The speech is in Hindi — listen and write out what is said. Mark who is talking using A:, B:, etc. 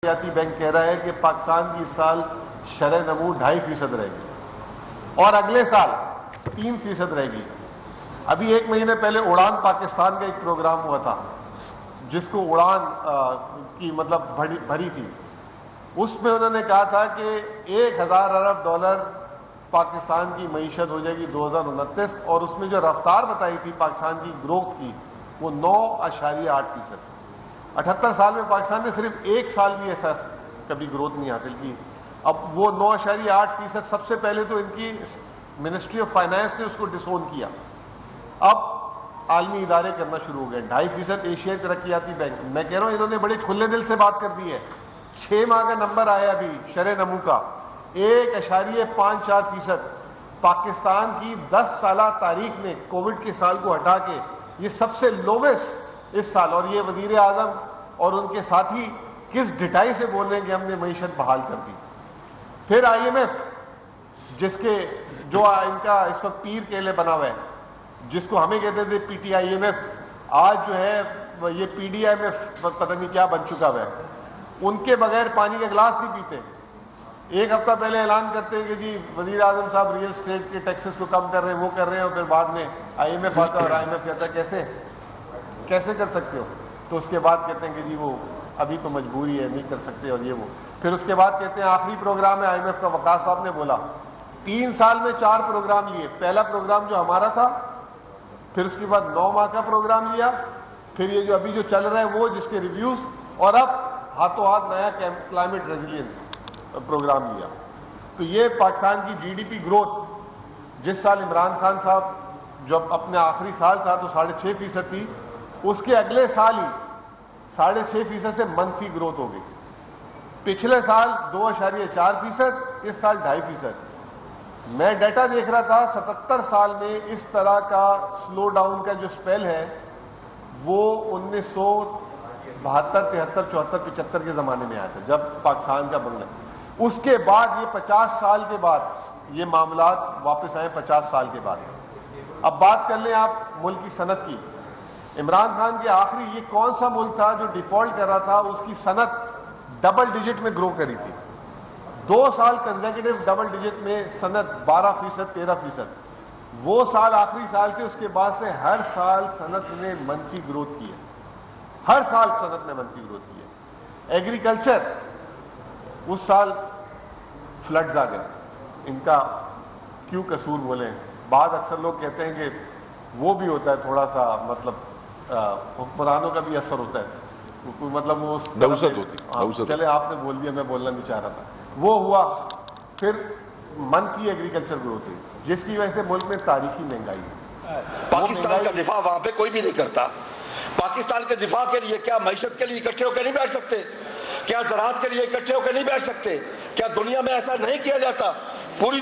A: तरक्याती बैंक कह रहा है कि पाकिस्तान की इस साल शरह नमू 2.5% रहेगी और अगले साल 3% रहेगी। अभी 1 महीने पहले उड़ान पाकिस्तान का एक प्रोग्राम हुआ था जिसको उड़ान की मतलब भरी थी। उसमें उन्होंने कहा था कि 1000 अरब डॉलर पाकिस्तान की मईशत हो जाएगी 2029 और उसमें जो रफ्तार बताई थी पाकिस्तान की ग्रोथ की वो 9.8%। 78 साल में पाकिस्तान ने सिर्फ 1 साल भी ऐसा कभी ग्रोथ नहीं हासिल की। अब वो 9.8% सबसे पहले तो इनकी मिनिस्ट्री ऑफ फाइनेंस ने उसको डिसोन किया, अब आलमी इदारे करना शुरू हो गए। 2.5% एशियाई तरक्याती बैंक। मैं कह रहा हूँ इन्होंने बड़े खुले दिल से बात कर दी है। 6 माह का नंबर आया अभी शरह नमू का 1.54%। पाकिस्तान की 10 साल तारीख में कोविड के साल को हटा के ये सबसे लोवेस्ट इस साल। और ये वजीर आजम और उनके साथी किस ढिठाई से बोल रहे हैं कि हमने मईशत बहाल कर दी। फिर IMF जिसके जो इनका इस वक्त पीर केले बना हुआ है, जिसको हमें कहते थे PTIMF, आज जो है ये PDIMF पता नहीं क्या बन चुका हुआ है। उनके बगैर पानी का गिलास नहीं पीते। 1 हफ्ता पहले ऐलान करते हैं कि जी वजीर आजम साहब रियल एस्टेट के टैक्सेस को कम कर रहे हैं, वो कर रहे हैं, और फिर बाद में IMF आता है और IMF कहता है कैसे कर सकते हो। तो उसके बाद कहते हैं कि जी वो अभी तो मजबूरी है, नहीं कर सकते और ये वो। फिर उसके बाद कहते हैं आखिरी प्रोग्राम है IMF का। वकास साहब ने बोला 3 साल में 4 प्रोग्राम लिए। पहला प्रोग्राम जो हमारा था, फिर उसके बाद 9 माह का प्रोग्राम लिया, फिर ये जो अभी जो चल रहा है वो जिसके रिव्यूज, और अब हाथों हाथ नया क्लाइमेट रेजिलियंस प्रोग्राम लिया। तो ये पाकिस्तान की GDP ग्रोथ जिस साल इमरान खान साहब जब अपने आखिरी साल था तो 6.5% थी, उसके अगले साल ही 6.5% से मनफी ग्रोथ हो गई। पिछले साल 2.4%, इस साल 2.5%। मैं डाटा देख रहा था 77 साल में इस तरह का स्लो डाउन का जो स्पेल है वो 1972, 73, 74, 75 के ज़माने में आया था जब पाकिस्तान का बंगला। उसके बाद ये 50 साल के बाद ये मामलात वापस आए, 50 साल के बाद। अब बात कर लें आप मुल्क की सनत की। इमरान खान के आखिरी ये कौन सा मुल्क था जो डिफॉल्ट कर रहा था, उसकी सनत डबल डिजिट में ग्रो करी थी। 2 साल कंसेक्यूटिव डबल डिजिट में सनत 12%, 13%। वो साल आखिरी साल थे। उसके बाद से हर साल सनत ने मनफी ग्रोथ की है, हर साल सनत ने मनफी ग्रोथ की है। एग्रीकल्चर, उस साल फ्लड्स आ गए, इनका क्यों कसूर बोले। बाद अक्सर लोग कहते हैं कि वो भी होता है थोड़ा सा, मतलब हुक्मरानों का भी असर होता है, मतलब वो
B: नौसत होती।
A: चले आपने बोल दिया, मैं बोलना नहीं चाह रहा था। वो हुआ, फिर मनफी एग्रीकल्चर ग्रोथ हुई जिसकी वजह से मुल्क में तारीखी महंगाई है।
C: पाकिस्तान का दिफा वहां पे कोई भी नहीं करता। पाकिस्तान के दिफा के लिए क्या मैशत के लिए इकट्ठे होकर नहीं बैठ सकते? क्या ज़राअत के लिए इकट्ठे होकर नहीं बैठ सकते? क्या दुनिया में ऐसा नहीं किया जाता? पूरी